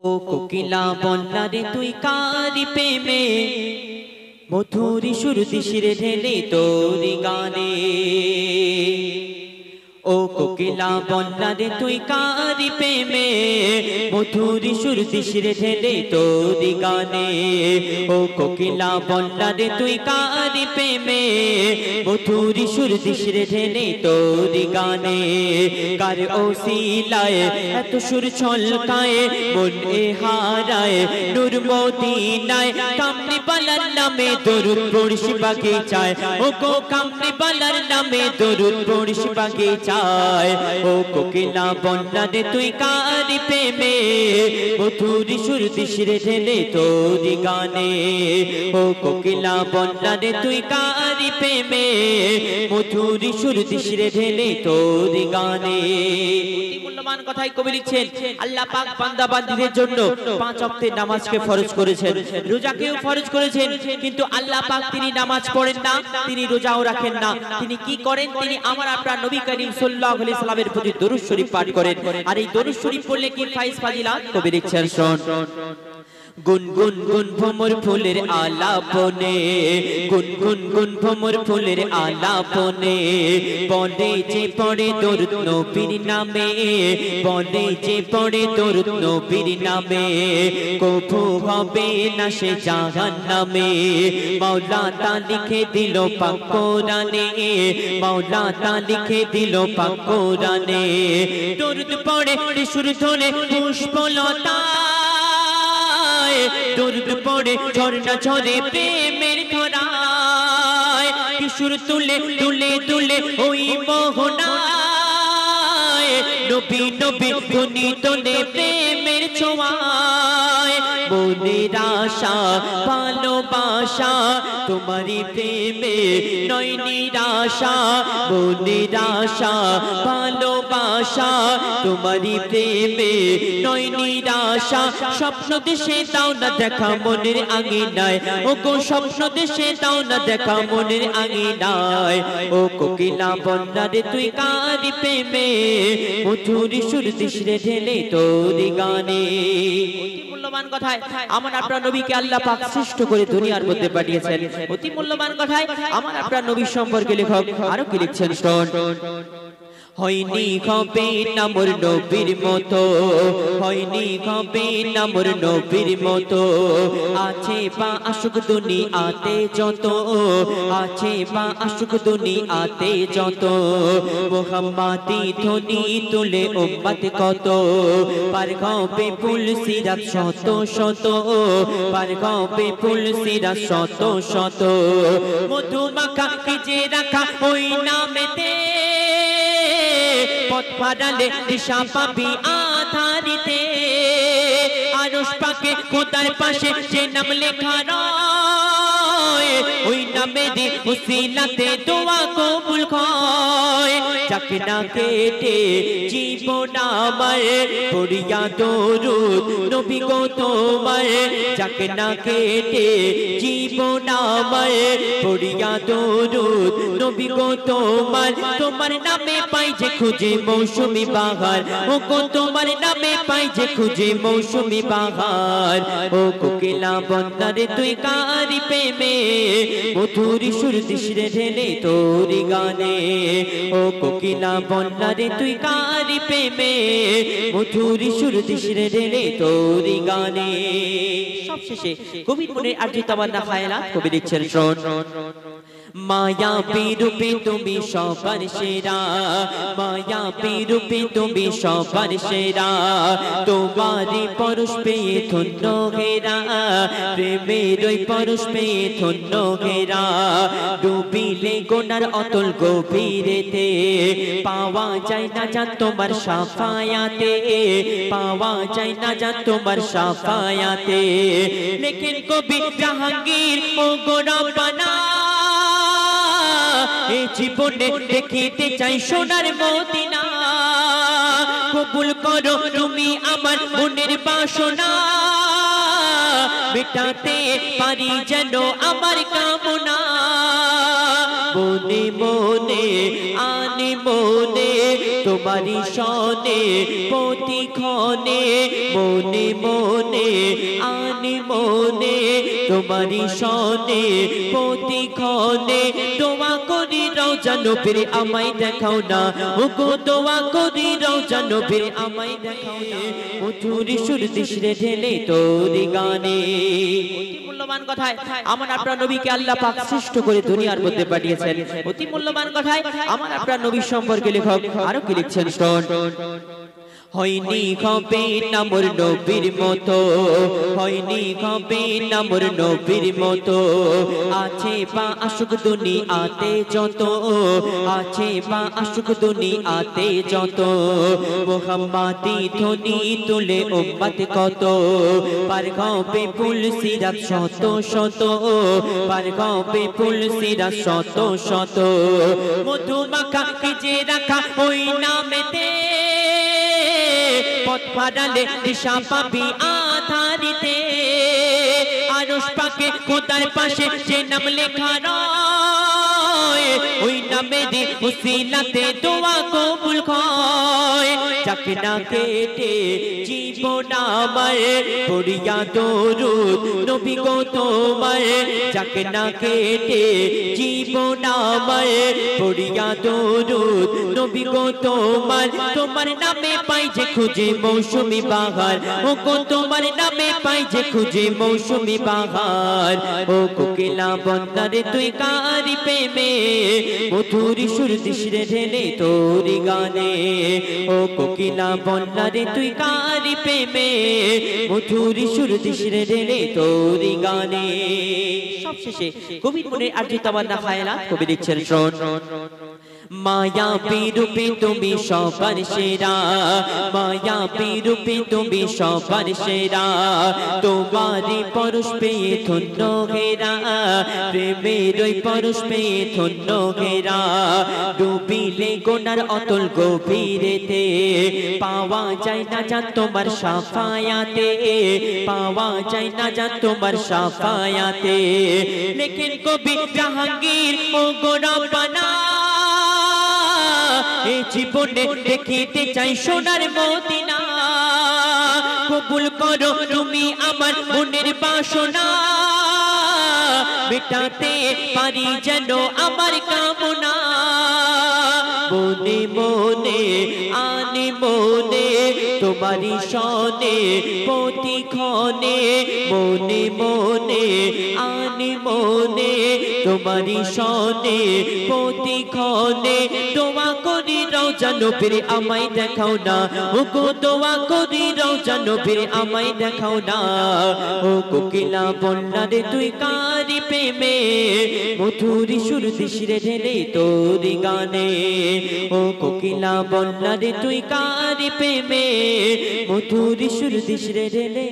ও কোকিলা বল্লা রে তুই কারি প্রেমে মধুরি সুর দিশিরে ঢেলে তোরি গানে। ও কোকিলা বল্লা রে তুই কারি প্রেমে মধুরি সুর দিশিরে ঢেলে তোরি গানে। ও কোকিলা বল্লা রে তুই কারি প্রেমে মধুরি সুর দিশিরে ঢেলে তোরি গানে। কার ওসিলায় এত সুর ছলকায় মন এ হারায় নূর মদিনায়। কামলি বালার নামে দরুদ পড়িস বাগিচায়, ও গো কামলি বালার নামে দরুদ পড়িস বাগিচায়। ও কোকিলা বল্লা রে তুই কারি প্রেমে মধুরি সুর দিশিরে ঢেলে তোরি গানে। ও কোকিলা বল্লা রে তুই কারি প্রেমে মধুরি সুর দিশিরে ঢেলে তোরি গানে। মূল্যবান কথাই কবি লিখছেন, আল্লাহ পাক বান্দা বান্দীদের জন্য 5 ওয়াক্তের নামাজকে ফরজ করেছেন, রোজাকেও ফরজ করেছেন। কিন্তু আল্লাহ পাক তিনি নামাজ পড়েন না, তিনি রোজাও রাখেন না। তিনি কি করেন? তিনি আমার আপনার নবী করিম সাল্লাল্লাহু আলাইহি সাল্লামের প্রতি দরুদ শরীফ পাঠ করেন। আর এই দরুদ শরীফ পড়লে কি ফাইজ ফাজিলাত কবি লিখছেন, শোন। গুন গুন গুন ভ্রমর ফুলের আলাপনে, গুন গুন গুন ভ্রমর ফুলের আলাপনে বলে যে পড়ে দরুদ নবীর নামে, বলে যে পড়ে দরুদ নবীর নামে কভু হবে না সে জাহান্নামে। মাওলা তা লিখে দিল পাক কোরআনে, মাওলা তা লিখে দিল পাক কোরআনে। দরুদ পড়ে সুর ধরে পুষ্পলতা, দরুদ পড়ে ঝর্ণা ঝরে প্রেমের ধরায়। কিশোর তুলে তুলে তুলে ওই মোহনায় নবী নবী ধ্বনি তোলে প্রেমের ছোঁয়ায়। মনের আশা ভালোবাসা তোমারই প্রেমে নয় নিরাশা, মনের আশা ভালোবাসা তোমারই প্রেমে নয় নিরাশা। স্বপ্ন দেশে দাও না দেখা মনের আঙিনায়, ও গো স্বপ্ন দেশে দাও না দেখা মনের আঙিনায়। ও কোকিলা বল্লা রে তুই কারি প্রেমে মধুরি সুর দিশিরে ঢেলে তোরি গানে। মূল্যবান কথায় আমার আপনার নবীকে আল্লাহ পাক সৃষ্ট করে দুনিয়ার মধ্যে পাঠিয়েছেন। অতি মূল্যবান কথায় আমার আপনার নবী সম্পর্কে লেখক আরো কি লিখছেন, শোন। হয়নি হবে না মোর নবীর মতো, হয়নি হবে না মোর নবীর মতো। আছে বা আশুক দুনিয়াতে যত, আছে বা আশুক দুনিয়াতে যত। মুহাম্মাদি ধ্বনি তুলে উম্মত কত, পার হবে ফুল সিরাত শত শত, পার হবে ফুল সিরাত শত শত। মধু মাখা ভিজে রাখা ওই নামেতে পথ পাড়ালে দিশা পাবি আধারিতে। আরশ পাকে খোদার পাশে যে নাম লেখা রয়, ওই নামেরই উসিলাতে দোয়া কবুল হয়। যাকে না কেটে জীবন আমার পড়িয়া দরুদ নবী গো তোমার, যাকে না কেটে জীবন আমার পড়িয়া দরুদ নবী গো তোমার। তোমার নামে পাই যে খুঁজে মৌসুমি বাহার, ও গো তোমার নামে পাই যে খুঁজে মৌসুমি বাহার। ও কোকিলা বল্লা রে তুই কারি প্রেমে মধুরি সুর দিশিরে ঢেলে তোরি গানে। ও কোকিলা বল্লা রে তুই কারি প্রেমে মধুরি সুর দিশিরে ঢেলে তোরি গানে। সবশেষে কবির মনে আরজি তামান্না খায়ালাত কবি লিখছেন, শোন। মায়া রূপে তুমি সবার সেরা, মায়া রূপে তুমি সবার সেরা। তোমারই পরশ পেয়ে ধন্য ঘেরা, প্রেমের ওই পরশ পেয়ে ধন্য ঘেরা। ডুবিলে গোনার অতল গভীরেতে পাওয়া যায় না যা তোমার সাফায়াতে, পাওয়া যায় না যা তোমার সাফায়াতে। লেখেন কবি জাহাঙ্গীর ও গো রব্বানা, এই জীবনে দেখিতে চাই সোনার মদিনা। কবুল করো তুমি আমার মনের বাসনা, মেটাতে পারি যেন আমার কামনা। মনে মনে আনি মনে তোমারি সনে প্রতিক্ষণে মনে মনে আনি মনে তোমারি সনে প্রতিক্ষণে দোয়া করি রওজা নবীর আমায় দেখাও না ওগো দোয়া করি রওজা নবীর আমায় দেখাও না মধুর সুর দিশরে ঢেলে তোরি গানে অতি মূল্যবান কথায় আমার আপনার নবীকে আল্লাহ পাক সৃষ্ট করে দুনিয়ার মধ্যে পাঠিয়েছেন অতি মূল্যবান কথায় আমার আপনার নবী সম্পর্কে লেখক আরো কি লিখছেন শুনুন হয়নি হবে না মোর নবীর মতো হয়নি হবে না মোর নবীর মতো আছে বা আশুক দুনিয়াতে যত আছে বা আশুক দুনিয়াতে যত মুহাম্মাদি ধ্বনি তুলে উম্মত কত পার হবে ফুল সিরাত শত শত পার হবে ফুল সিরাত শত শত মধু মাখা যে রাখা ওই নামেতে পথ পাড়ালে দিশা পাবি আধারিতে আরশ পাকে খোদার পাশে যে নাম লেখা রয় ওই নামেরই উসিলাতে দোয়া কবুল হয় যাকে না কেটে জীবন আমার পড়িয়া দরুদ নবী গো তোমার যাকে না কেটে জীবন আমার পড়িয়া দরুদ নবী গো তোমার তোমার নামে পাই যে খুঁজে মৌসুমি বাহার ও গো তোমার নামে পাই যে খুঁজে মৌসুমি বাহার ও কোকিলা বন্দারে তুই কারি প্রেমে মধুর সুর দিশরে ঢেলে তোরি গানে ও কোকিলা বন্দারে তুই কারি প্রেমে মধুর সুর দিশরে ঢেলে তোরি গানে সবশেষে কবির মনে আরজিত তামান্না খায়ালাত কবি লিখছেন শুন মায়া রূপে তুমি সবার সেরা মায়া রূপে তুমি সবার সেরা তোমারি পরশ পেয়ে ধন্য ঘেরা প্রেমের ওই পরশ পেয়ে ধন্য ঘেরা ডুবিলে গোনার অতল গভীরেতে পাওয়া যায় না জান তোমার সাফায়াতে পাওয়া যায় না জান তোমার সাফায়াতে লেকিন কবি জাহাঙ্গীর ও গো রব্বানা এই জীবনে দেখিতে চাই সোনার মদিনা কবুল করো তুমি আমার মনের বাসনা মেটাতে পারি যেন আমার কামনা মনে মনে আনি মনে তোমারি সনে প্রতিক্ষণে মনে মনে আনি মনে তোমারি সনে প্রতিক্ষণে দোয়া করি রওজা নবীর আমায় দেখাও না ওগো দোয়া করি রওজা নবীর আমায় দেখাও না ও কোকিলা বন্যারে তুই কারি প্রেমে মধুর সুর দিশরে ঢেলে তোরি গানে ও কোকিলা বন্যারে তুই কারি প্রেমে মধুর সুর দিশরে ঢেলে